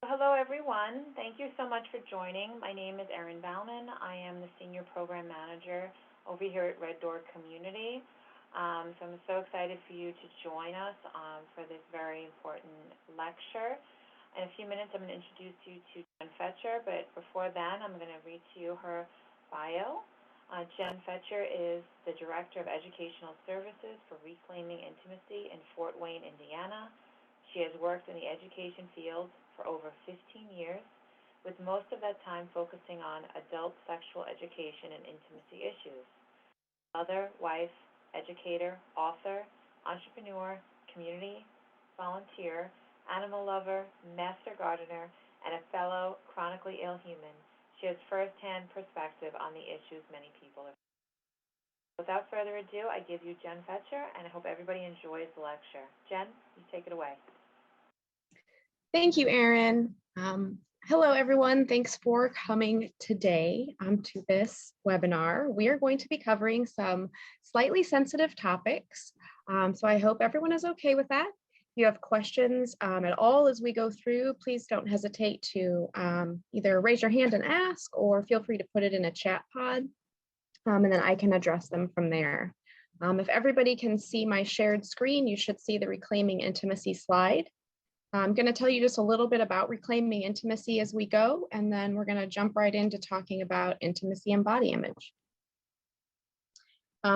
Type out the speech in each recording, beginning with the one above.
Hello, everyone. Thank you so much for joining. My name is Erin Bauman. I am the Senior Program Manager over here at Red Door Community. So I'm so excited for you to join us for this very important lecture. In a few minutes, I'm going to introduce you to Jen Fecher, but before then, I'm going to read to you her bio. Jen Fecher is the Director of Educational Services for Reclaiming Intimacy in Fort Wayne, Indiana. She has worked in the education field for over 15 years, with most of that time focusing on adult sexual education and intimacy issues. Mother, wife, educator, author, entrepreneur, community volunteer, animal lover, master gardener, and a fellow chronically ill human, she has firsthand perspective on the issues many people are. Without further ado, I give you Jen Fecher, and I hope everybody enjoys the lecture. Jen, you take it away. Thank you, Erin. Hello, everyone. Thanks for coming today to this webinar. We are going to be covering some slightly sensitive topics, so I hope everyone is okay with that. If you have questions at all as we go through, please don't hesitate to either raise your hand and ask, or feel free to put it in a chat pod, and then I can address them from there. If everybody can see my shared screen, you should see the Reclaiming Intimacy slide. I'm going to tell you just a little bit about reclaiming intimacy as we go, and then we're going to jump right into talking about intimacy and body image.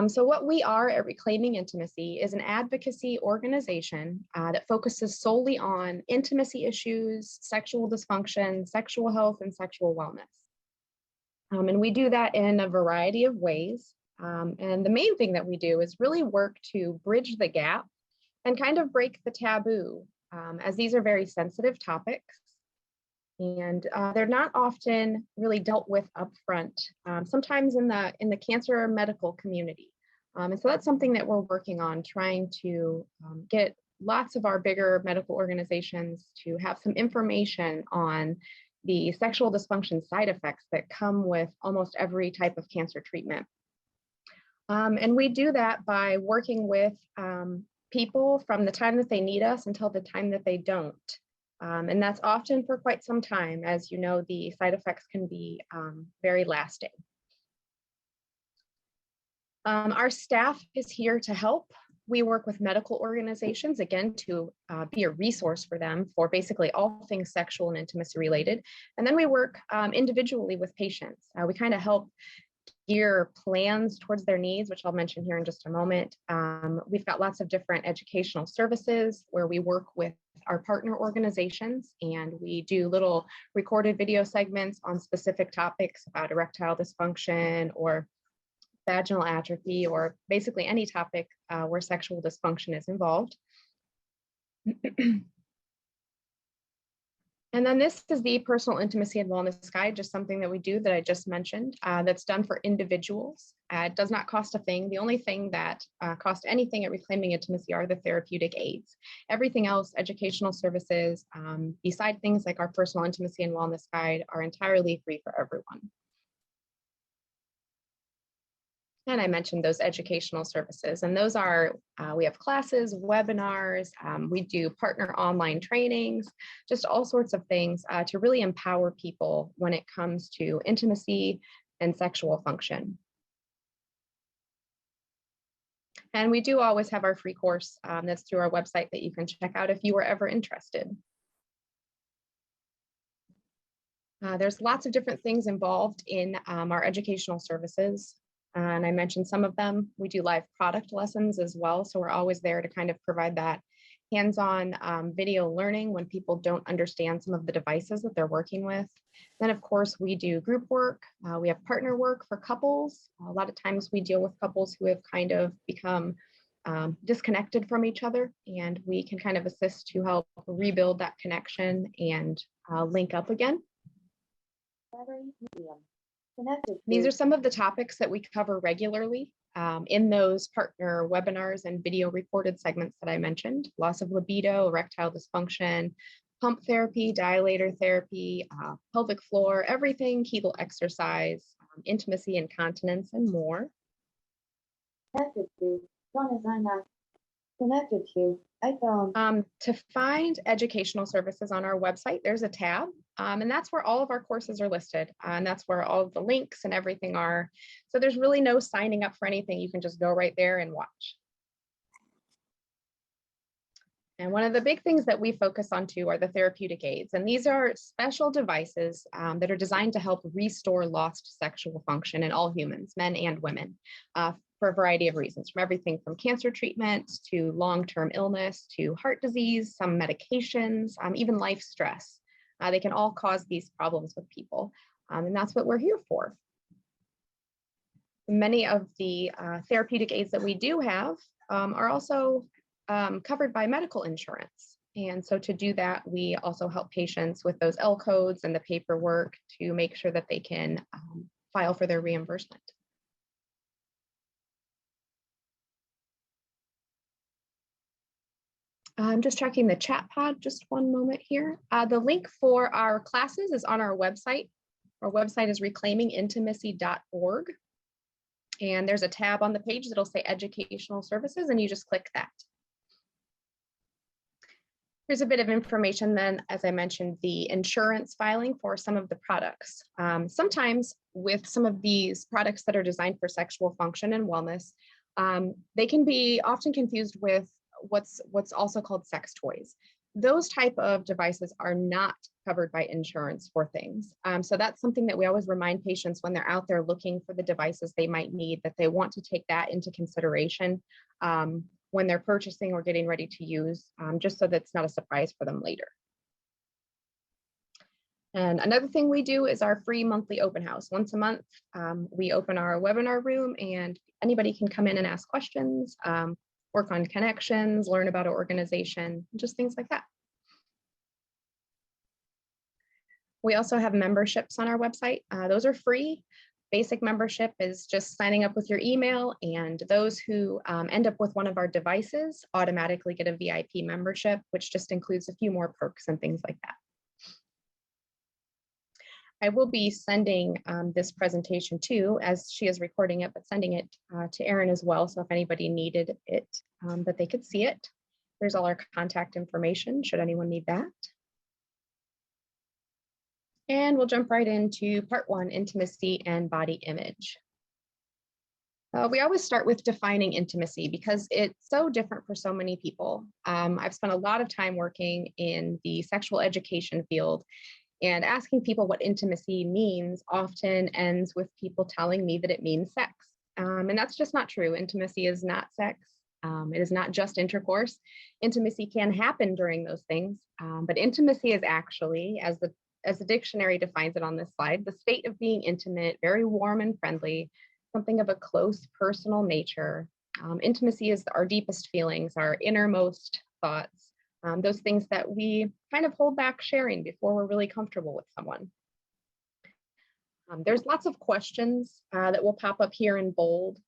So what we are at Reclaiming Intimacy is an advocacy organization that focuses solely on intimacy issues, sexual dysfunction, sexual health, and sexual wellness. And we do that in a variety of ways. And the main thing that we do is really work to bridge the gap and kind of break the taboo, as these are very sensitive topics, and they're not often really dealt with upfront, sometimes in the cancer medical community. And so that's something that we're working on, trying to get lots of our bigger medical organizations to have some information on the sexual dysfunction side effects that come with almost every type of cancer treatment. And we do that by working with people from the time that they need us until the time that they don't. And that's often for quite some time. As you know, the side effects can be very lasting. Our staff is here to help. We work with medical organizations, again, to be a resource for them for basically all things sexual and intimacy related. And then we work individually with patients. We kind of help gear plans towards their needs, which I'll mention here in just a moment. We've got lots of different educational services where we work with our partner organizations, and we do little recorded video segments on specific topics about erectile dysfunction or vaginal atrophy, or basically any topic where sexual dysfunction is involved. And then this is the Personal Intimacy and Wellness Guide, just something that we do that I just mentioned, that's done for individuals. It does not cost a thing. The only thing that costs anything at Reclaiming Intimacy are the therapeutic aids. Everything else, educational services, beside things like our Personal Intimacy and Wellness Guide, are entirely free for everyone. And I mentioned those educational services, and those are, we have classes, webinars, we do partner online trainings, just all sorts of things to really empower people when it comes to intimacy and sexual function. And we do always have our free course that's through our website that you can check out if you were ever interested. There's lots of different things involved in our educational services. And I mentioned some of them. We do live product lessons as well. So we're always there to kind of provide that hands-on video learning when people don't understand some of the devices that they're working with. Then, of course, we do group work. We have partner work for couples. A lot of times we deal with couples who have kind of become disconnected from each other, and we can kind of assist to help rebuild that connection and link up again. These are some of the topics that we cover regularly in those partner webinars and video recorded segments that I mentioned: loss of libido, erectile dysfunction, pump therapy, dilator therapy, pelvic floor, everything, Kegel exercise, intimacy, incontinence, and more. connected to. I found To find educational services on our website, there's a tab, and that's where all of our courses are listed, and that's where all of the links and everything are. So there's really no signing up for anything. You can just go right there and watch. And one of the big things that we focus on too are the therapeutic aids. And these are special devices that are designed to help restore lost sexual function in all humans, men and women, for a variety of reasons, from everything from cancer treatments to long-term illness to heart disease, some medications, even life stress. They can all cause these problems with people. And that's what we're here for. Many of the therapeutic aids that we do have are also covered by medical insurance. And so to do that, we also help patients with those L codes and the paperwork to make sure that they can file for their reimbursement. I'm just checking the chat pod, just one moment here. The link for our classes is on our website. Our website is reclaimingintimacy.org. And there's a tab on the page that'll say educational services, and you just click that. Here's a bit of information then, as I mentioned, the insurance filing for some of the products. Sometimes with some of these products that are designed for sexual function and wellness, they can be often confused with what's also called sex toys. Those type of devices are not covered by insurance for things. So that's something that we always remind patients when they're out there looking for the devices they might need, that they want to take that into consideration when they're purchasing or getting ready to use, just so that's not a surprise for them later. And another thing we do is our free monthly open house. Once a month, we open our webinar room and anybody can come in and ask questions, work on connections, learn about our organization, just things like that. We also have memberships on our website. Those are free. Basic membership is just signing up with your email, and those who end up with one of our devices automatically get a VIP membership, which just includes a few more perks and things like that. I will be sending this presentation too, as she is recording it, but sending it to Erin as well. So if anybody needed it, that they could see it. There's all our contact information, should anyone need that. And we'll jump right into part one, intimacy and body image. We always start with defining intimacy because it's so different for so many people. I've spent a lot of time working in the sexual education field, and asking people what intimacy means often ends with people telling me that it means sex. And that's just not true. Intimacy is not sex. It is not just intercourse. Intimacy can happen during those things, but intimacy is actually, as the dictionary defines it on this slide, the state of being intimate, very warm and friendly, something of a close personal nature. Intimacy is our deepest feelings, our innermost thoughts, those things that we kind of hold back sharing before we're really comfortable with someone. There's lots of questions that will pop up here in bold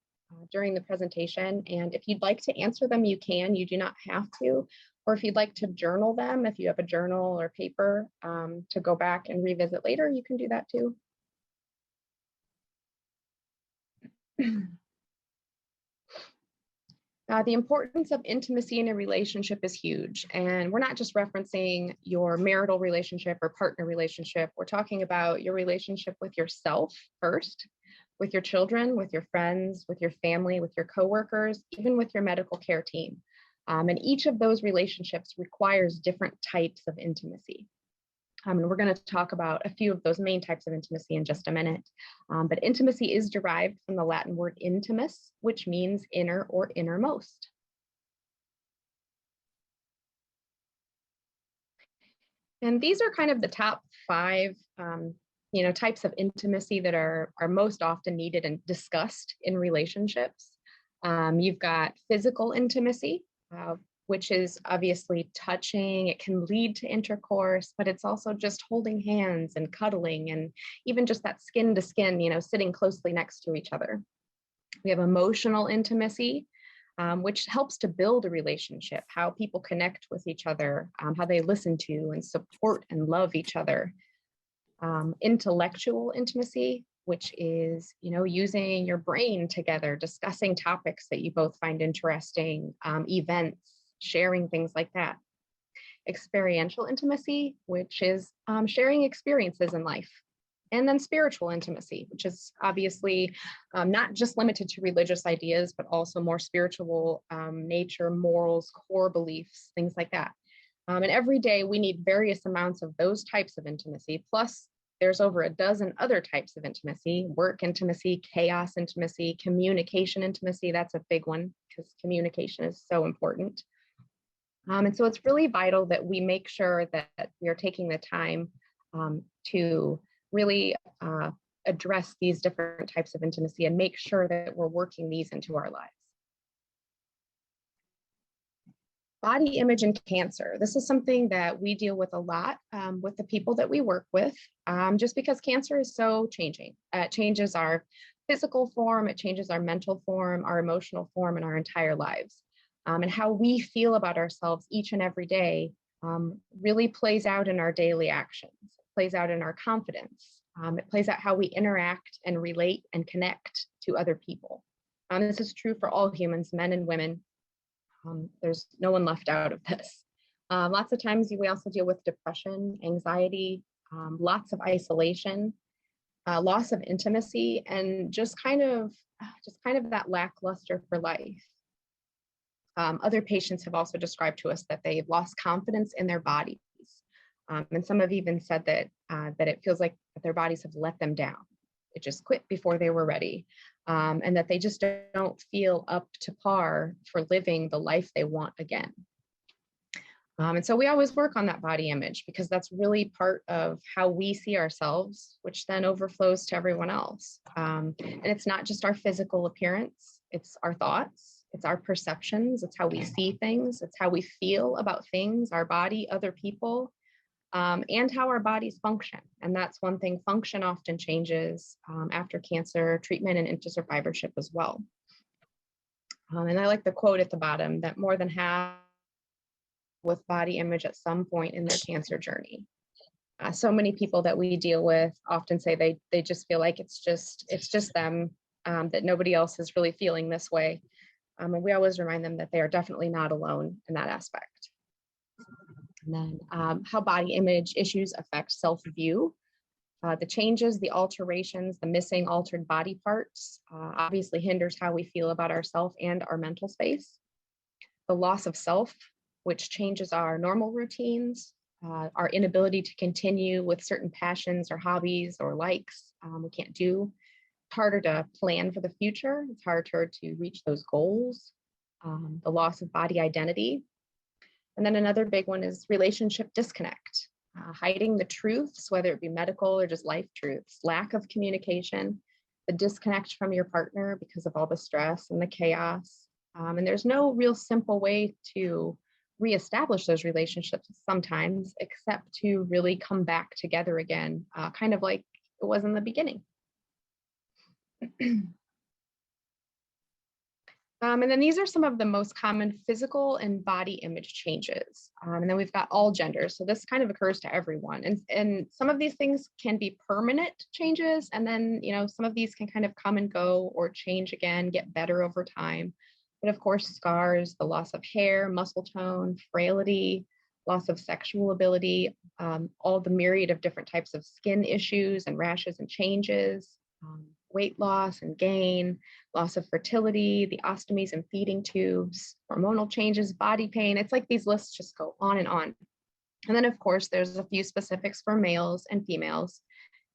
during the presentation. And if you'd like to answer them, you can, you do not have to. Or if you'd like to journal them, if you have a journal or paper to go back and revisit later, you can do that too. The importance of intimacy in a relationship is huge. And we're not just referencing your marital relationship or partner relationship. We're talking about your relationship with yourself first, with your children, with your friends, with your family, with your coworkers, even with your medical care team. And each of those relationships requires different types of intimacy. And we're going to talk about a few of those main types of intimacy in just a minute. But intimacy is derived from the Latin word intimus, which means inner or innermost. And these are kind of the top 5 types of intimacy that are most often needed and discussed in relationships. You've got physical intimacy, which is obviously touching. It can lead to intercourse, but it's also just holding hands and cuddling and even just that skin to skin, sitting closely next to each other. We have emotional intimacy, which helps to build a relationship, how people connect with each other, how they listen to and support and love each other. Intellectual intimacy, which is, using your brain together, discussing topics that you both find interesting, events, sharing things like that. Experiential intimacy, which is sharing experiences in life. And then spiritual intimacy, which is obviously not just limited to religious ideas, but also more spiritual nature, morals, core beliefs, things like that. And every day we need various amounts of those types of intimacy. Plus, there's over a dozen other types of intimacy: work intimacy, chaos intimacy, communication intimacy. That's a big one because communication is so important. And so it's really vital that we make sure that we are taking the time to really address these different types of intimacy and make sure that we're working these into our lives. Body image and cancer. This is something that we deal with a lot with the people that we work with, just because cancer is so changing. It changes our physical form, it changes our mental form, our emotional form, and our entire lives. And how we feel about ourselves each and every day really plays out in our daily actions. It plays out in our confidence. It plays out how we interact and relate and connect to other people. This is true for all humans, men and women. There's no one left out of this. Lots of times we also deal with depression, anxiety, lots of isolation, loss of intimacy, and just kind of that lackluster for life. Other patients have also described to us that they've lost confidence in their bodies. And some have even said that it feels like that their bodies have let them down. It just quit before they were ready. And that they just don't feel up to par for living the life they want again. And so we always work on that body image because that's really part of how we see ourselves, which then overflows to everyone else. And it's not just our physical appearance, it's our thoughts, it's our perceptions, it's how we see things, it's how we feel about things, our body, other people, and how our bodies function. And that's one thing. Function often changes after cancer treatment and into survivorship as well. And I like the quote at the bottom that more than half with body image at some point in their cancer journey. So many people that we deal with often say they just feel like it's just them, that nobody else is really feeling this way. And we always remind them that they are definitely not alone in that aspect. And then how body image issues affect self-view. The changes, the alterations, the missing, altered body parts obviously hinders how we feel about ourselves and our mental space. The loss of self, which changes our normal routines, our inability to continue with certain passions or hobbies or likes we can't do. It's harder to plan for the future. It's harder to reach those goals. The loss of body identity. And then another big one is relationship disconnect, hiding the truths, whether it be medical or just life truths, lack of communication, the disconnect from your partner because of all the stress and the chaos. And there's no real simple way to reestablish those relationships sometimes, except to really come back together again, kind of like it was in the beginning. And then these are some of the most common physical and body image changes. And then we've got all genders. So this kind of occurs to everyone. And some of these things can be permanent changes. And then, some of these can kind of come and go or change again, get better over time. But of course, scars, the loss of hair, muscle tone, frailty, loss of sexual ability, all the myriad of different types of skin issues and rashes and changes, weight loss and gain, loss of fertility, the ostomies and feeding tubes, hormonal changes, body pain. It's like these lists just go on and on. And then, of course, there's a few specifics for males and females: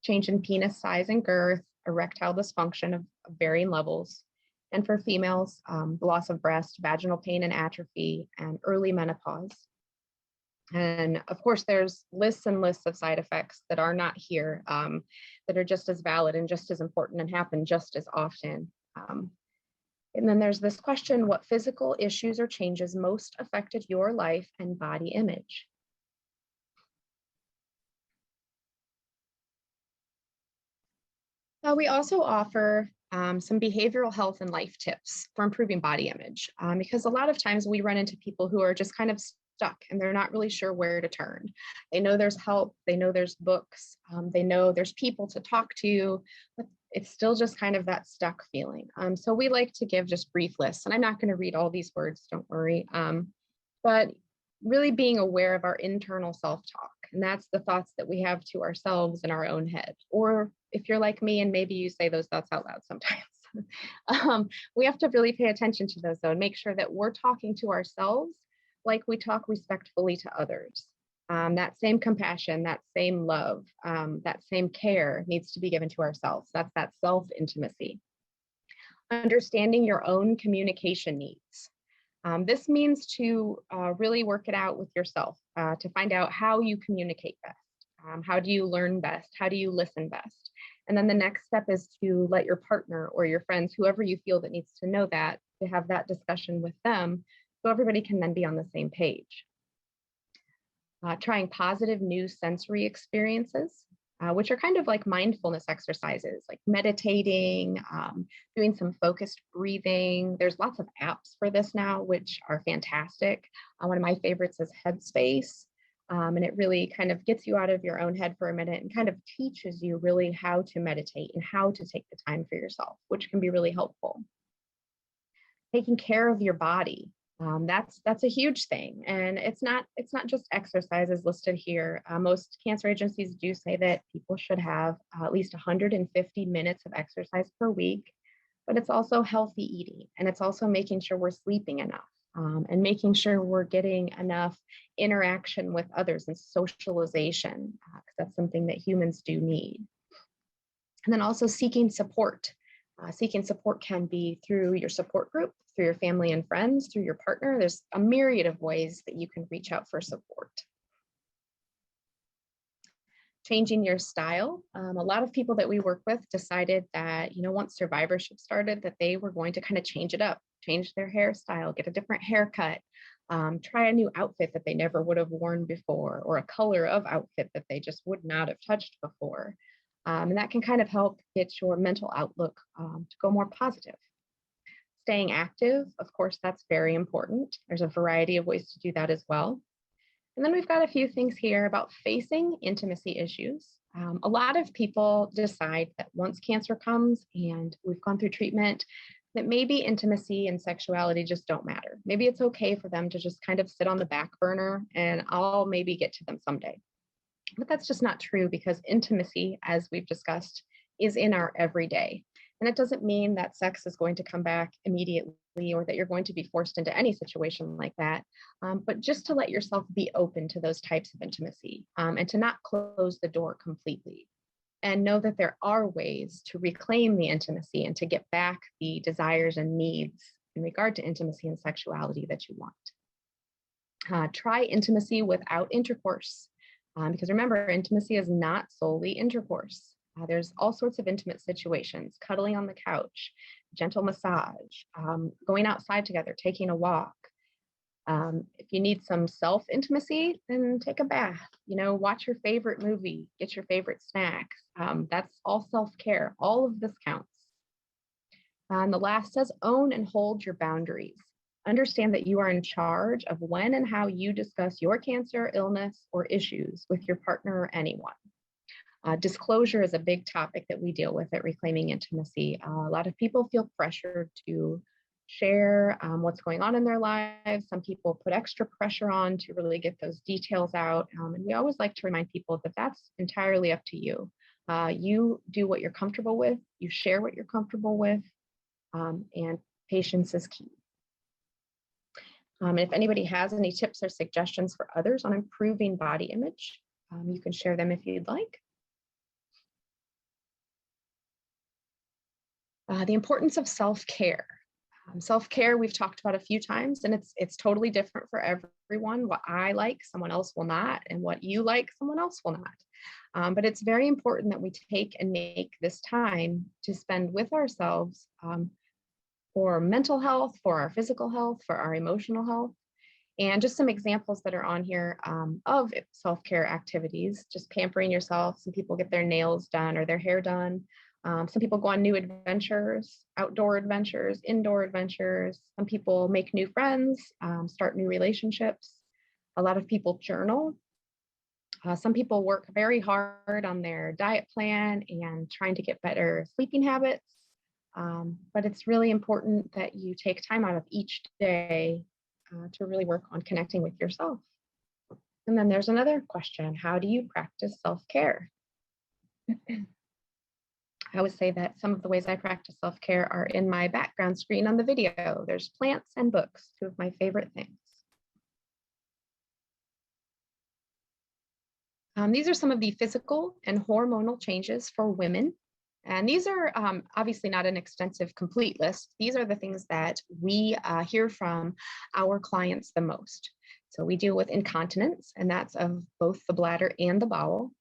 change in penis size and girth, erectile dysfunction of varying levels. And for females, the loss of breast, vaginal pain and atrophy, and early menopause. And of course, there's lists and lists of side effects that are not here, that are just as valid and just as important and happen just as often. And then there's this question: what physical issues or changes most affected your life and body image? We also offer some behavioral health and life tips for improving body image, because a lot of times we run into people who are just kind of stuck and they're not really sure where to turn. They know there's help, they know there's books, they know there's people to talk to, but it's still just kind of that stuck feeling. So we like to give just brief lists, and I'm not going to read all these words, don't worry. But really being aware of our internal self-talk, and that's the thoughts that we have to ourselves in our own head. Or if you're like me and maybe you say those thoughts out loud sometimes. We have to really pay attention to those though, and make sure that we're talking to ourselves like we talk respectfully to others. That same compassion, that same love, that same care needs to be given to ourselves. That's that self-intimacy. Understanding your own communication needs. This means to really work it out with yourself, to find out how you communicate best. How do you learn best? How do you listen best? And then the next step is to let your partner or your friends, whoever you feel that needs to know that, to have that discussion with them so everybody can then be on the same page. Trying positive new sensory experiences, which are kind of like mindfulness exercises, like meditating, doing some focused breathing. There's lots of apps for this now, which are fantastic. One of my favorites is Headspace. And it really kind of gets you out of your own head for a minute and kind of teaches you really how to meditate and how to take the time for yourself, which can be really helpful. Taking care of your body. That's a huge thing, and it's not just exercises listed here. Most cancer agencies do say that people should have at least 150 minutes of exercise per week, but it's also healthy eating, and it's also making sure we're sleeping enough, and making sure we're getting enough interaction with others and socialization, because that's something that humans do need. And then also seeking support. Seeking support can be through your support group, through your family and friends, through your partner. There's a myriad of ways that you can reach out for support. Changing your style. A lot of people that we work with decided that, once survivorship started, that they were going to kind of change it up, change their hairstyle, get a different haircut, try a new outfit that they never would have worn before, or a color of outfit that they just would not have touched before. And that can kind of help get your mental outlook to go more positive. Staying active, of course, that's very important. There's a variety of ways to do that as well. And then we've got a few things here about facing intimacy issues. A lot of people decide that once cancer comes and we've gone through treatment, that maybe intimacy and sexuality just don't matter. Maybe it's okay for them to just kind of sit on the back burner and I'll maybe get to them someday. But that's just not true, because intimacy, as we've discussed, is in our everyday. And it doesn't mean that sex is going to come back immediately or that you're going to be forced into any situation like that, but just to let yourself be open to those types of intimacy, and to not close the door completely. And know that there are ways to reclaim the intimacy and to get back the desires and needs in regard to intimacy and sexuality that you want. Try intimacy without intercourse. Because remember, intimacy is not solely intercourse. There's all sorts of intimate situations: cuddling on the couch, gentle massage, going outside together, taking a walk. If you need some self-intimacy, then take a bath, watch your favorite movie, get your favorite snacks. That's all self-care. All of this counts. And the last says, own and hold your boundaries. Understand that you are in charge of when and how you discuss your cancer, illness, or issues with your partner or anyone. Disclosure is a big topic that we deal with at Reclaiming Intimacy. A lot of people feel pressured to share what's going on in their lives. Some people put extra pressure on to really get those details out. And we always like to remind people that that's entirely up to you. You do what you're comfortable with, you share what you're comfortable with, and patience is key. If anybody has any tips or suggestions for others on improving body image, you can share them if you'd like. The importance of self-care. Self-care we've talked about a few times, and it's totally different for everyone. What I like, someone else will not, and what you like, someone else will not. But it's very important that we take and make this time to spend with ourselves, for mental health, for our physical health, for our emotional health. And just some examples that are on here of self-care activities: just pampering yourself. Some people get their nails done or their hair done. Some people go on new adventures, outdoor adventures, indoor adventures. Some people make new friends, start new relationships. A lot of people journal. Some people work very hard on their diet plan and trying to get better sleeping habits. But it's really important that you take time out of each day to really work on connecting with yourself. And then there's another question: how do you practice self-care? I would say that some of the ways I practice self-care are in my background screen on the video. There's plants and books, two of my favorite things. These are some of the physical and hormonal changes for women. And these are obviously not an extensive, complete list. These are the things that we hear from our clients the most. So we deal with incontinence, and that's of both the bladder and the bowel.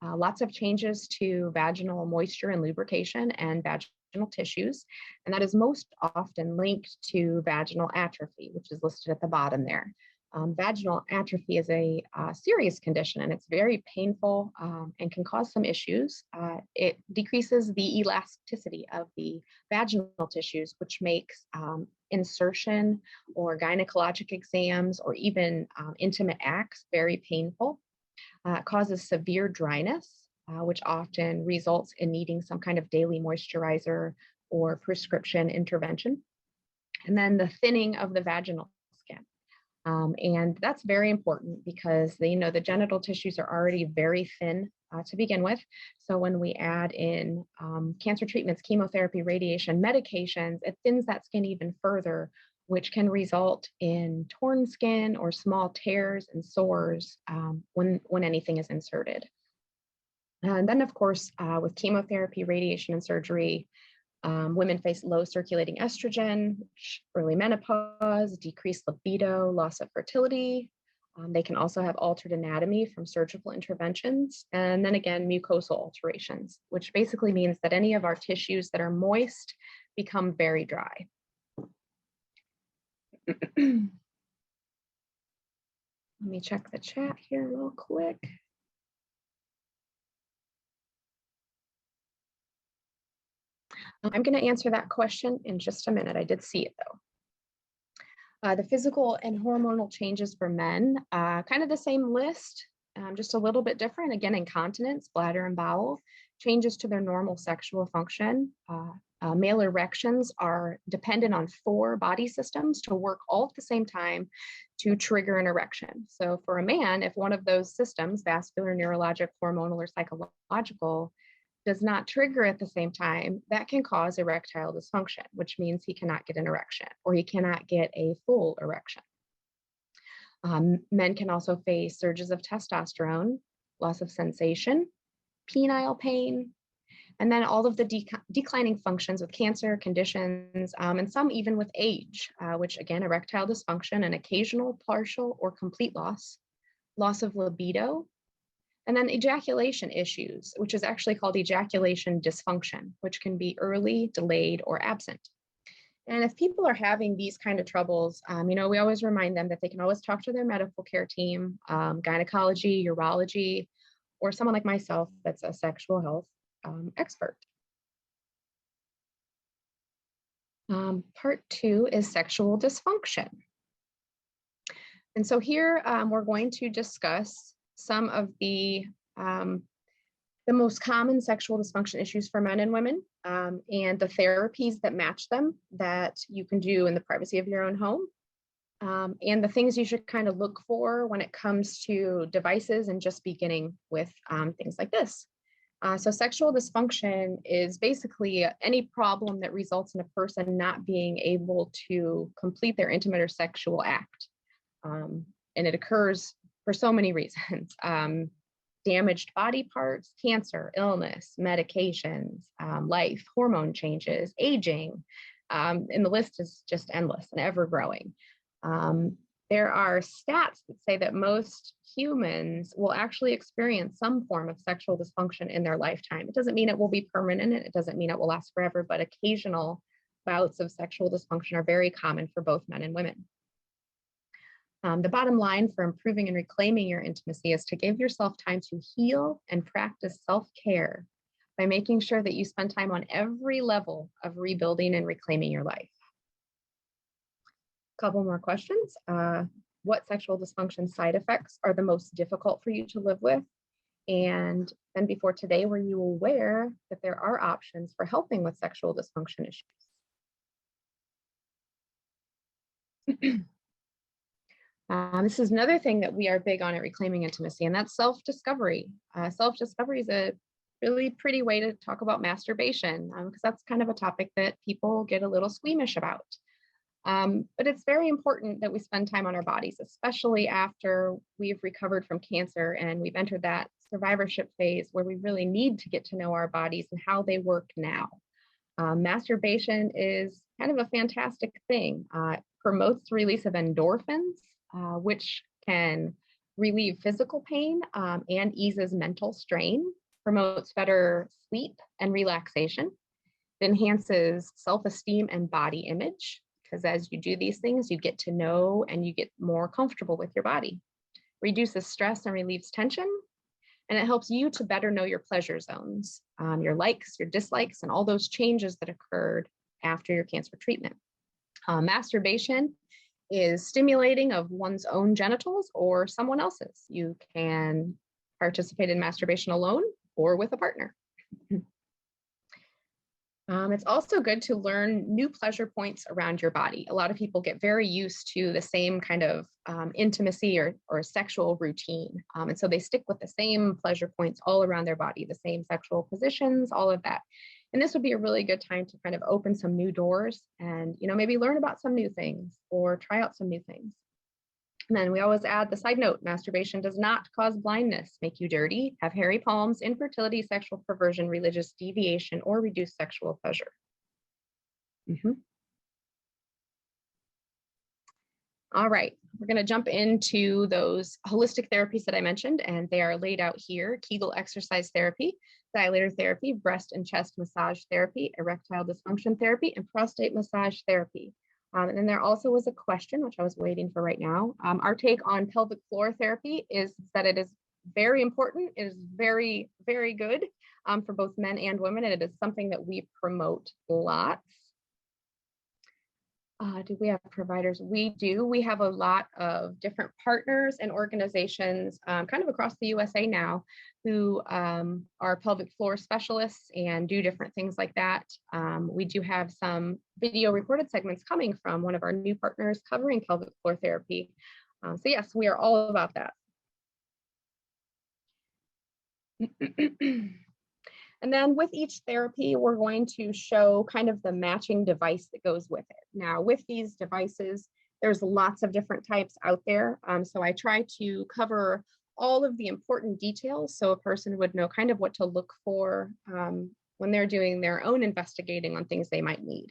Lots of changes to vaginal moisture and lubrication and vaginal tissues. And that is most often linked to vaginal atrophy, which is listed at the bottom there. Vaginal atrophy is a serious condition, and it's very painful and can cause some issues. It decreases the elasticity of the vaginal tissues, which makes insertion or gynecologic exams or even intimate acts very painful. It causes severe dryness, which often results in needing some kind of daily moisturizer or prescription intervention. And then the thinning of the vaginal skin. And that's very important because the genital tissues are already very thin to begin with. So when we add in cancer treatments, chemotherapy, radiation, medications, it thins that skin even further, which can result in torn skin or small tears and sores when anything is inserted. And then, of course, with chemotherapy, radiation, and surgery, women face low circulating estrogen, early menopause, decreased libido, loss of fertility. They can also have altered anatomy from surgical interventions. And then again, mucosal alterations, which basically means that any of our tissues that are moist become very dry. Let me check the chat here real quick. I'm going to answer that question in just a minute. I did see it though. The physical and hormonal changes for men, kind of the same list, just a little bit different. Again, incontinence, bladder and bowel, changes to their normal sexual function. Male erections are dependent on 4 body systems to work all at the same time to trigger an erection. So for a man, if one of those systems, vascular, neurologic, hormonal, or psychological, does not trigger at the same time, that can cause erectile dysfunction, which means he cannot get an erection or he cannot get a full erection. Men can also face surges of testosterone, loss of sensation, penile pain, and then all of the declining functions with cancer conditions, and some even with age, which again, erectile dysfunction and occasional partial or complete loss of libido, and then ejaculation issues, which is actually called ejaculation dysfunction, which can be early, delayed, or absent. And if people are having these kind of troubles, we always remind them that they can always talk to their medical care team, gynecology, urology, or someone like myself that's a sexual health expert. Part 2 is sexual dysfunction. And so here we're going to discuss some of the most common sexual dysfunction issues for men and women, and the therapies that match them that you can do in the privacy of your own home, and the things you should kind of look for when it comes to devices and just beginning with things like this. So sexual dysfunction is basically any problem that results in a person not being able to complete their intimate or sexual act. And it occurs for so many reasons. Damaged body parts, cancer, illness, medications, life, hormone changes, aging, and the list is just endless and ever growing. There are stats that say that most humans will actually experience some form of sexual dysfunction in their lifetime. It doesn't mean it will be permanent, and it doesn't mean it will last forever, but occasional bouts of sexual dysfunction are very common for both men and women. The bottom line for improving and reclaiming your intimacy is to give yourself time to heal and practice self-care by making sure that you spend time on every level of rebuilding and reclaiming your life. Couple more questions. what sexual dysfunction side effects are the most difficult for you to live with. And then before today, were you aware that there are options for helping with sexual dysfunction issues? This is another thing that we are big on at Reclaiming Intimacy, and that's self-discovery. Self-discovery is a really pretty way to talk about masturbation, because that's kind of a topic that people get a little squeamish about. But it's very important that we spend time on our bodies, especially after we've recovered from cancer and we've entered that survivorship phase where we really need to get to know our bodies and how they work now. Masturbation is kind of a fantastic thing. It promotes the release of endorphins, which can relieve physical pain and eases mental strain, promotes better sleep and relaxation. It enhances self-esteem and body image, because as you do these things, you get to know and you get more comfortable with your body. Reduces stress and relieves tension, and it helps you to better know your pleasure zones, your likes, your dislikes, and all those changes that occurred after your cancer treatment. Masturbation is stimulating of one's own genitals or someone else's. You can participate in masturbation alone or with a partner. It's also good to learn new pleasure points around your body. A lot of people get very used to the same kind of intimacy or sexual routine. And so they stick with the same pleasure points all around their body, the same sexual positions, all of that. And this would be a really good time to kind of open some new doors and, maybe learn about some new things or try out some new things. And then we always add the side note: masturbation does not cause blindness, make you dirty, have hairy palms, infertility, sexual perversion, religious deviation, or reduced sexual pleasure. All right, we're going to jump into those holistic therapies that I mentioned, and they are laid out here: Kegel exercise therapy, dilator therapy, breast and chest massage therapy, erectile dysfunction therapy, and prostate massage therapy. And then there also was a question, which I was waiting for right now. Our take on pelvic floor therapy is that it is very important. It is very, very good for both men and women, and it is something that we promote lots. Do we have providers? We do. We have a lot of different partners and organizations kind of across the USA now who are pelvic floor specialists and do different things like that. We do have some video recorded segments coming from one of our new partners covering pelvic floor therapy. So yes, we are all about that. And then with each therapy, we're going to show kind of the matching device that goes with it. Now, with these devices, there's lots of different types out there. So I try to cover all of the important details so a person would know kind of what to look for when they're doing their own investigating on things they might need.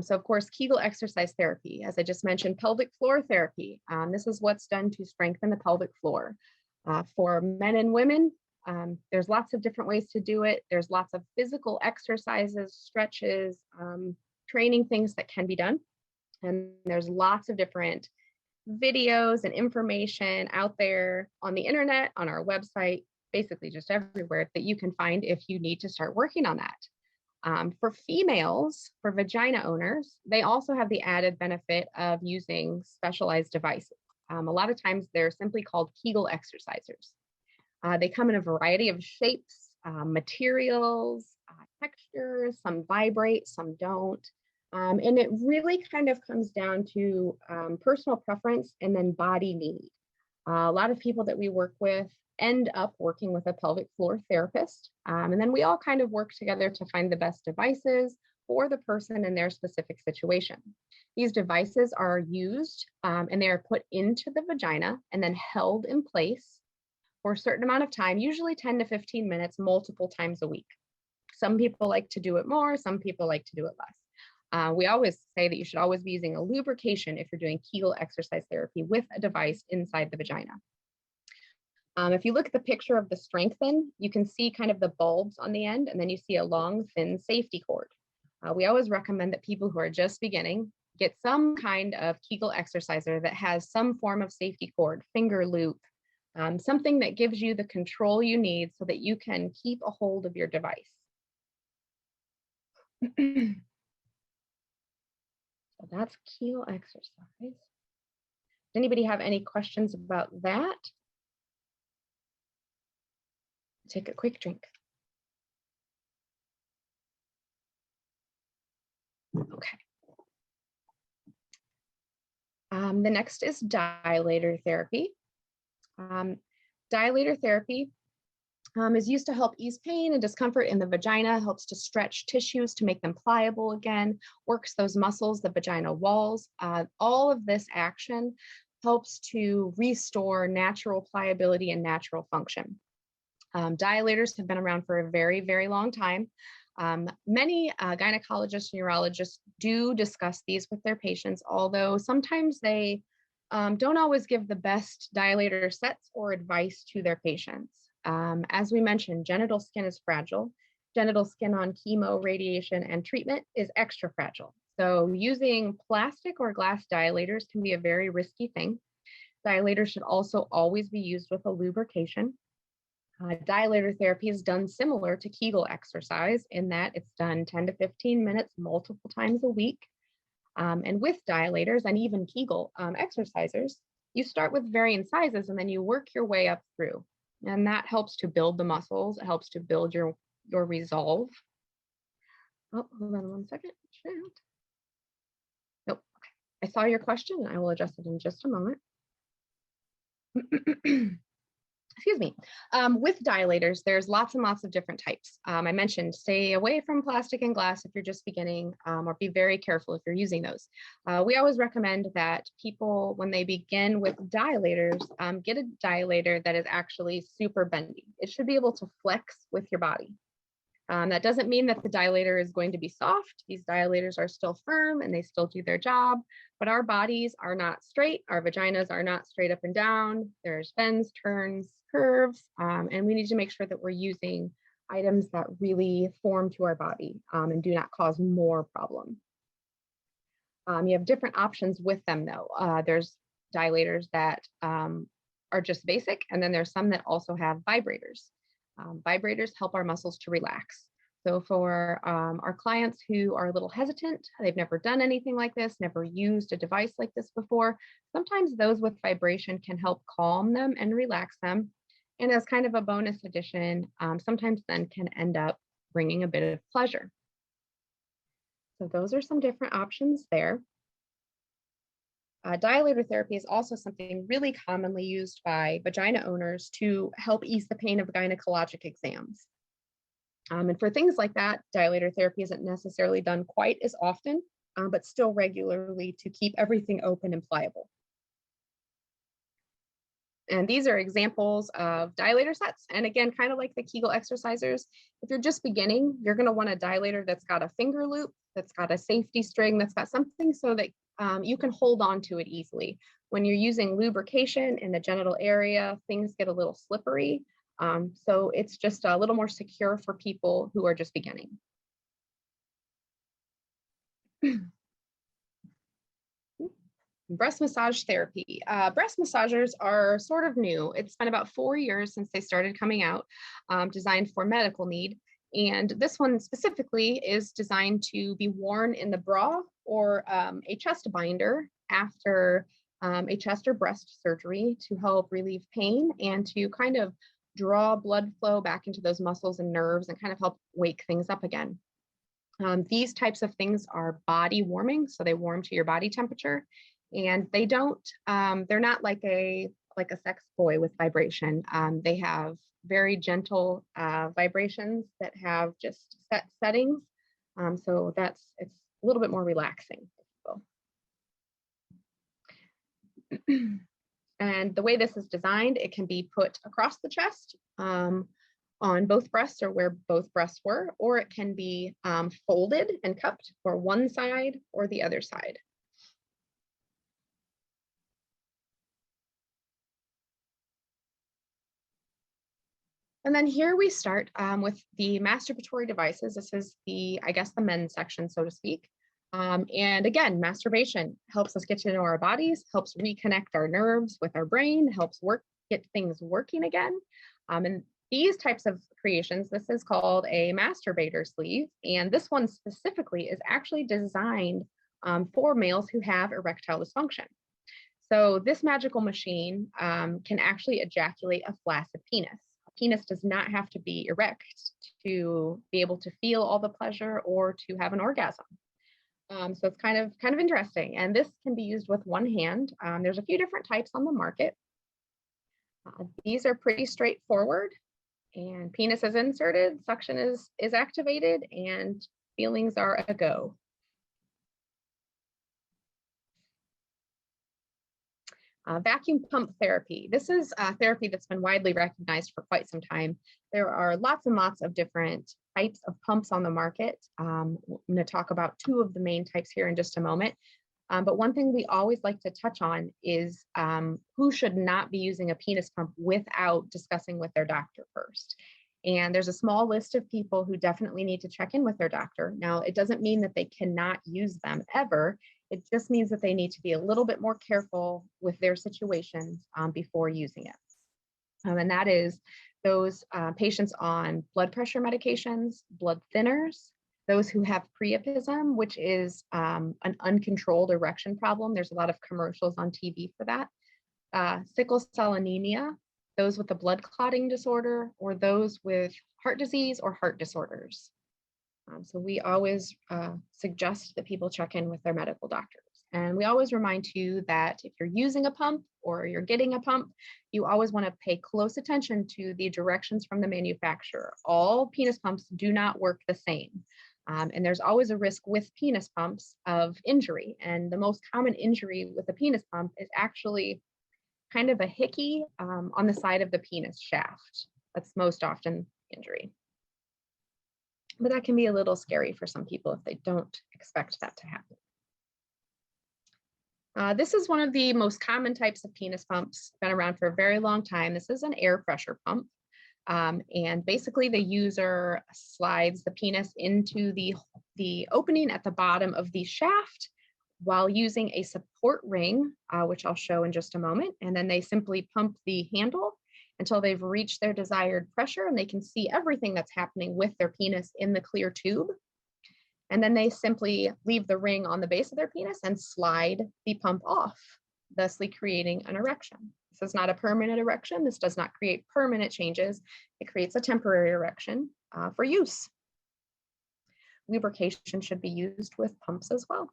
So of course, Kegel exercise therapy, as I just mentioned, pelvic floor therapy. This is what's done to strengthen the pelvic floor. For men and women, there's lots of different ways to do it. There's lots of physical exercises, stretches, training things that can be done. And there's lots of different videos and information out there on the internet, on our website, basically just everywhere that you can find if you need to start working on that. For females, for vagina owners, they also have the added benefit of using specialized devices. A lot of times they're simply called Kegel exercisers. They come in a variety of shapes, materials, textures. Some vibrate, some don't. And it really kind of comes down to personal preference and then body need. A lot of people that we work with end up working with a pelvic floor therapist. And then we all kind of work together to find the best devices for the person in their specific situation. These devices are used and they are put into the vagina and then held in place for a certain amount of time, usually 10 to 15 minutes, multiple times a week. Some people like to do it more, some people like to do it less. We always say that you should always be using a lubrication if you're doing Kegel exercise therapy with a device inside the vagina. If you look at the picture of the strengthen, you can see kind of the bulbs on the end, and then you see a long, thin safety cord. We always recommend that people who are just beginning get some kind of Kegel exerciser that has some form of safety cord, finger loop, something that gives you the control you need so that you can keep a hold of your device. So that's Kegel exercise. Anybody have any questions about that? Take a quick drink. Okay. The next is dilator therapy. Dilator therapy is used to help ease pain and discomfort in the vagina, helps to stretch tissues to make them pliable again, works those muscles, the vagina walls. All of this action helps to restore natural pliability and natural function. Dilators have been around for a very, very long time. Many gynecologists and urologists do discuss these with their patients, although sometimes they don't always give the best dilator sets or advice to their patients. As we mentioned, genital skin is fragile. Genital skin on chemo, radiation, and treatment is extra fragile. So using plastic or glass dilators can be a very risky thing. Dilators should also always be used with a lubrication. Dilator therapy is done similar to Kegel exercise in that it's done 10 to 15 minutes multiple times a week. And with dilators and even Kegel exercisers, you start with varying sizes and then you work your way up through. And that helps to build the muscles. It helps to build your resolve. Oh, hold on one second. Nope. Okay. I saw your question and I will address it in just a moment. Excuse me. With dilators, there's lots and lots of different types. I mentioned stay away from plastic and glass if you're just beginning, or be very careful if you're using those. We always recommend that people, when they begin with dilators, get a dilator that is actually super bendy. It should be able to flex with your body. That doesn't mean that the dilator is going to be soft. These dilators are still firm and they still do their job, but our bodies are not straight. Our vaginas are not straight up and down. There's bends, turns, curves, and we need to make sure that we're using items that really form to our body and do not cause more problem. You have different options with them though. There's dilators that are just basic, and then there's some that also have vibrators. Vibrators help our muscles to relax. So for our clients who are a little hesitant, they've never done anything like this, never used a device like this before, sometimes those with vibration can help calm them and relax them. And as kind of a bonus addition, sometimes then can end up bringing a bit of pleasure. So those are some different options there. Dilator therapy is also something really commonly used by vagina owners to help ease the pain of gynecologic exams. And for things like that, dilator therapy isn't necessarily done quite as often, but still regularly to keep everything open and pliable. And these are examples of dilator sets. And again, kind of like the Kegel exercisers, if you're just beginning, you're going to want a dilator that's got a finger loop, that's got a safety string, that's got something so that you can hold on to it easily. When you're using lubrication in the genital area, things get a little slippery. So it's just a little more secure for people who are just beginning. Breast massage therapy. Breast massagers are sort of new. It's been about 4 years since they started coming out, designed for medical need. And this one specifically is designed to be worn in the bra or a chest binder after a chest or breast surgery to help relieve pain and to kind of draw blood flow back into those muscles and nerves and kind of help wake things up again. These types of things are body warming, so they warm to your body temperature, and they don't, they're not like a sex toy with vibration. They have very gentle vibrations that have just set settings. So it's a little bit more relaxing. And the way this is designed, it can be put across the chest on both breasts or where both breasts were, or it can be folded and cupped for one side or the other side. And then here we start with the masturbatory devices. This is the, I guess, the men's section, so to speak. And again, masturbation helps us get to know our bodies, helps reconnect our nerves with our brain, helps get things working again. And these types of creations, this is called a masturbator sleeve. And this one specifically is actually designed for males who have erectile dysfunction. So this magical machine can actually ejaculate a flaccid penis. A penis does not have to be erect to be able to feel all the pleasure or to have an orgasm. So it's kind of interesting. And this can be used with one hand. There's a few different types on the market. These are pretty straightforward, and penis is inserted, suction is activated, and feelings are a go. Vacuum pump therapy. This is therapy that's been widely recognized for quite some time. There are lots and lots of different types of pumps on the market. I'm going to talk about two of the main types here in just a moment. But one thing we always like to touch on is who should not be using a penis pump without discussing with their doctor first. And there's a small list of people who definitely need to check in with their doctor. Now, it doesn't mean that they cannot use them ever. It just means that they need to be a little bit more careful with their situations before using it. And that is those patients on blood pressure medications, blood thinners, those who have priapism, which is an uncontrolled erection problem. There's a lot of commercials on TV for that. Sickle cell anemia, those with a blood clotting disorder, or those with heart disease or heart disorders. So we always suggest that people check in with their medical doctors. And we always remind you that if you're using a pump or you're getting a pump, you always want to pay close attention to the directions from the manufacturer. All penis pumps do not work the same. And there's always a risk with penis pumps of injury. And the most common injury with a penis pump is actually kind of a hickey on the side of the penis shaft. That's most often injury. But that can be a little scary for some people if they don't expect that to happen. This is one of the most common types of penis pumps, been around for a very long time. This is an air pressure pump. And basically the user slides the penis into the opening at the bottom of the shaft while using a support ring, which I'll show in just a moment. And then they simply pump the handle until they've reached their desired pressure and they can see everything that's happening with their penis in the clear tube. And then they simply leave the ring on the base of their penis and slide the pump off, thusly creating an erection. This is not a permanent erection. This does not create permanent changes. It creates a temporary erection for use. Lubrication should be used with pumps as well.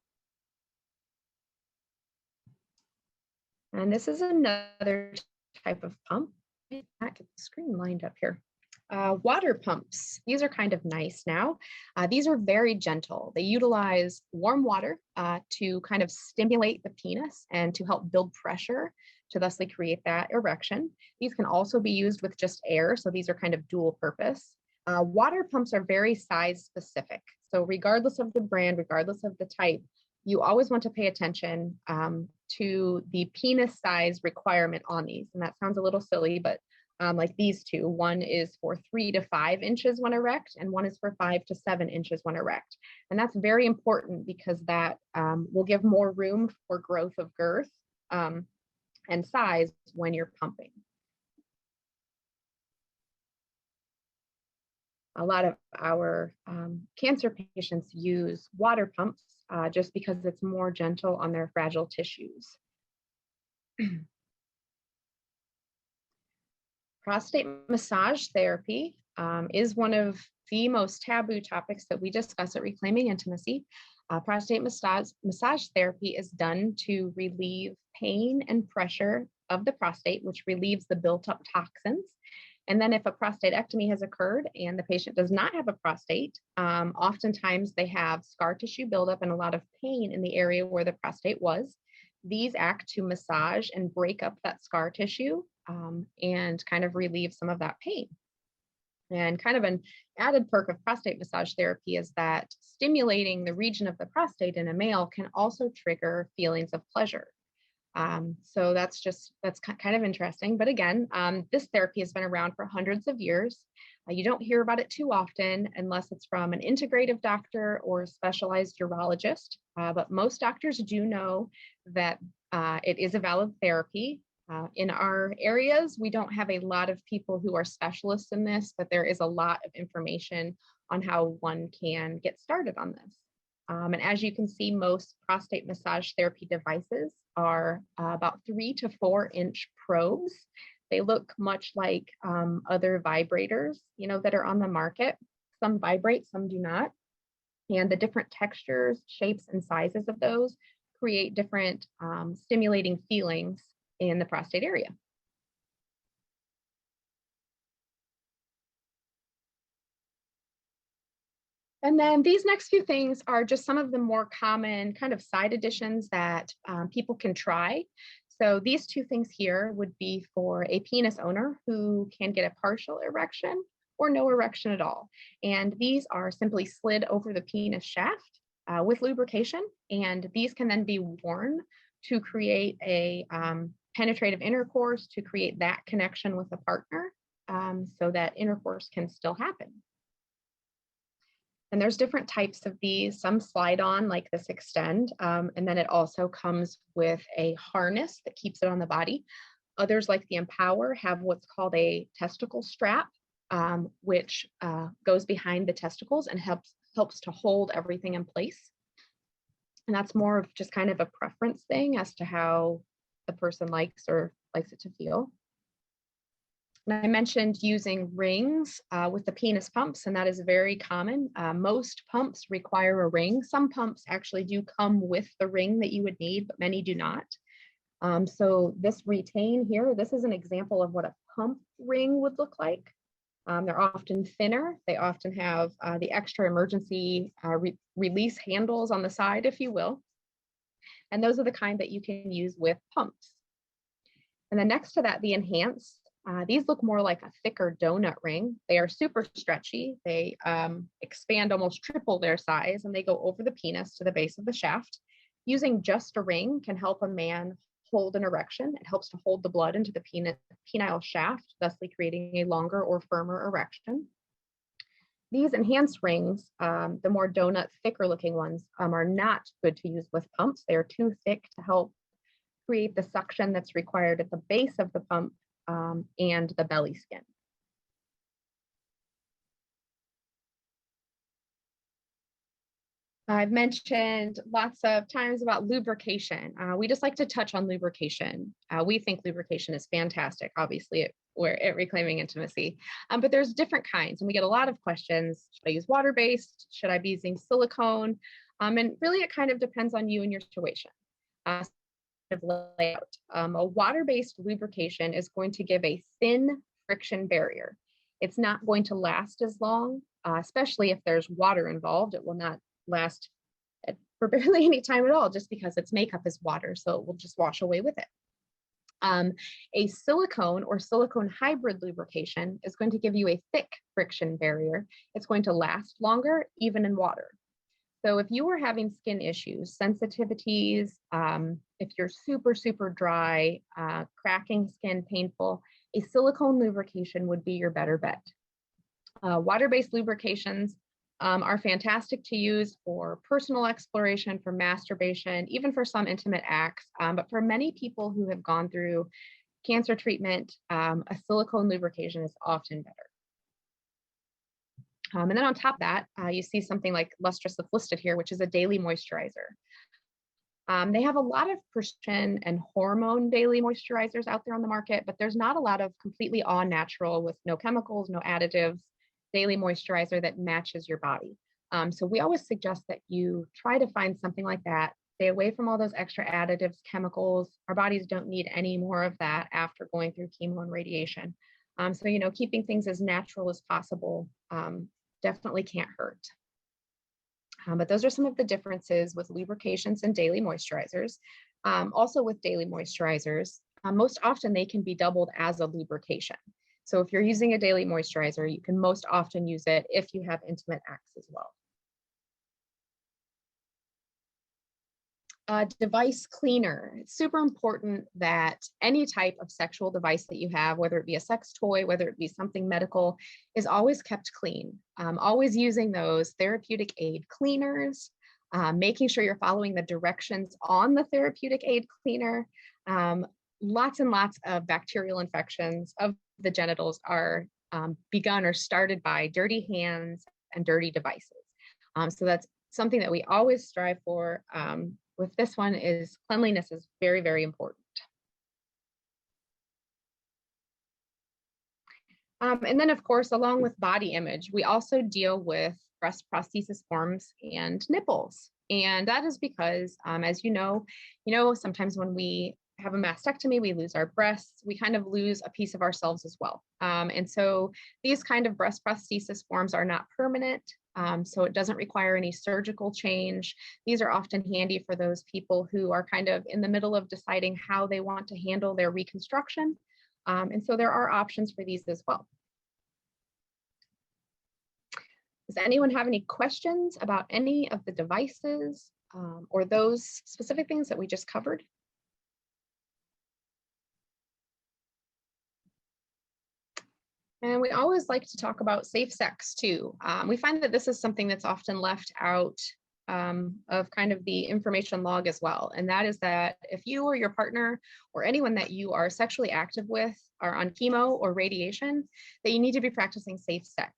And this is another type of pump. Get the screen lined up here. Water pumps. These are kind of nice now. These are very gentle. They utilize warm water to kind of stimulate the penis and to help build pressure to thusly create that erection. These can also be used with just air, so these are kind of dual purpose. Water pumps are very size specific. So regardless of the brand, regardless of the type, you always want to pay attention to the penis size requirement on these. And that sounds a little silly, but like these two, one is for 3 to 5 inches when erect, and one is for 5 to 7 inches when erect. And that's very important because that will give more room for growth of girth and size when you're pumping. A lot of our cancer patients use water pumps just because it's more gentle on their fragile tissues. Prostate massage therapy is one of the most taboo topics that we discuss at Reclaiming Intimacy. Prostate massage therapy is done to relieve pain and pressure of the prostate, which relieves the built-up toxins. And then if a prostatectomy has occurred and the patient does not have a prostate, oftentimes they have scar tissue buildup and a lot of pain in the area where the prostate was. These act to massage and break up that scar tissue and kind of relieve some of that pain. And kind of an added perk of prostate massage therapy is that stimulating the region of the prostate in a male can also trigger feelings of pleasure. So that's kind of interesting. But again, this therapy has been around for hundreds of years. You don't hear about it too often unless it's from an integrative doctor or a specialized urologist. But most doctors do know that it is a valid therapy. In our areas, we don't have a lot of people who are specialists in this, but there is a lot of information on how one can get started on this. And as you can see, most prostate massage therapy devices are about 3 to 4 inch probes. They look much like other vibrators, that are on the market. Some vibrate, some do not. And the different textures, shapes, and sizes of those create different stimulating feelings in the prostate area. And then these next few things are just some of the more common kind of side additions that people can try. So these 2 things here would be for a penis owner who can get a partial erection or no erection at all. And these are simply slid over the penis shaft with lubrication. And these can then be worn to create a penetrative intercourse, to create that connection with a partner so that intercourse can still happen. And there's different types of these. Some slide on like this extend, and then it also comes with a harness that keeps it on the body. Others like the Empower have what's called a testicle strap, which goes behind the testicles and helps to hold everything in place. And that's more of just kind of a preference thing as to how the person likes it to feel. And I mentioned using rings with the penis pumps, and that is very common. Most pumps require a ring. Some pumps actually do come with the ring that you would need, but many do not. So this Retain here, this is an example of what a pump ring would look like. They're often thinner. They often have the extra emergency release handles on the side, if you will. And those are the kind that you can use with pumps. And then next to that, the Enhance. These look more like a thicker donut ring. They are super stretchy. They expand almost triple their size, and they go over the penis to the base of the shaft. Using just a ring can help a man hold an erection. It helps to hold the blood into the penile shaft, thusly creating a longer or firmer erection. These enhanced rings, the more donut, thicker looking ones, are not good to use with pumps. They are too thick to help create the suction that's required at the base of the pump and the belly skin. I've mentioned lots of times about lubrication. We just like to touch on lubrication. We think lubrication is fantastic, obviously, we're at Reclaiming Intimacy, but there's different kinds, and we get a lot of questions. Should I use water-based? Should I be using silicone? And really, it kind of depends on you and your situation. Layout. A water-based lubrication is going to give a thin friction barrier. It's not going to last as long, especially if there's water involved. It will not last for barely any time at all, just because its makeup is water, so it will just wash away with it. A silicone or silicone hybrid lubrication is going to give you a thick friction barrier. It's going to last longer, even in water. So if you are having skin issues, sensitivities, if you're super, super dry, cracking skin, painful, a silicone lubrication would be your better bet. Water-based lubrications are fantastic to use for personal exploration, for masturbation, even for some intimate acts. But for many people who have gone through cancer treatment, a silicone lubrication is often better. And then on top of that, you see something like Lustrous If Listed here, which is a daily moisturizer. They have a lot of prescription and hormone daily moisturizers out there on the market, but there's not a lot of completely all natural with no chemicals, no additives, daily moisturizer that matches your body. So we always suggest that you try to find something like that. Stay away from all those extra additives, chemicals. Our bodies don't need any more of that after going through chemo and radiation. So, keeping things as natural as possible definitely can't hurt. But those are some of the differences with lubrications and daily moisturizers. Also with daily moisturizers, most often they can be doubled as a lubrication. So if you're using a daily moisturizer, you can most often use it if you have intimate acts as well. Device cleaner. It's super important that any type of sexual device that you have, whether it be a sex toy, whether it be something medical, is always kept clean. Always using those therapeutic aid cleaners, making sure you're following the directions on the therapeutic aid cleaner. Lots and lots of bacterial infections of the genitals are begun or started by dirty hands and dirty devices. So that's something that we always strive for. with this one is cleanliness is very, very important. And then, of course, along with body image, we also deal with breast prosthesis forms and nipples. And that is because, as you know, sometimes when we have a mastectomy, we lose our breasts, we kind of lose a piece of ourselves as well. And so these kind of breast prosthesis forms are not permanent. So it doesn't require any surgical change. These are often handy for those people who are kind of in the middle of deciding how they want to handle their reconstruction. And so there are options for these as well. Does anyone have any questions about any of the devices or those specific things that we just covered? And we always like to talk about safe sex too. We find that this is something that's often left out of kind of the information log as well. And that is that if you or your partner or anyone that you are sexually active with are on chemo or radiation, that you need to be practicing safe sex.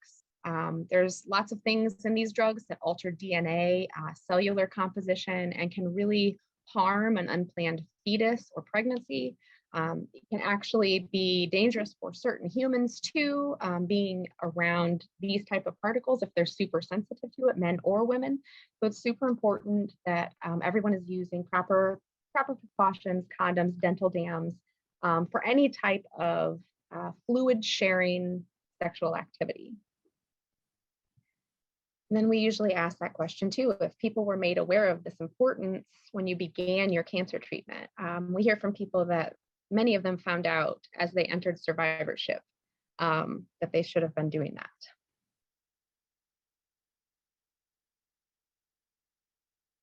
There's lots of things in these drugs that alter DNA, cellular composition, and can really harm an unplanned fetus or pregnancy. It can actually be dangerous for certain humans too, being around these type of particles if they're super sensitive to it, men or women. So it's super important that everyone is using proper precautions, condoms, dental dams for any type of fluid sharing sexual activity. And then we usually ask that question too, if people were made aware of this importance when you began your cancer treatment. We hear from people that many of them found out as they entered survivorship that they should have been doing that.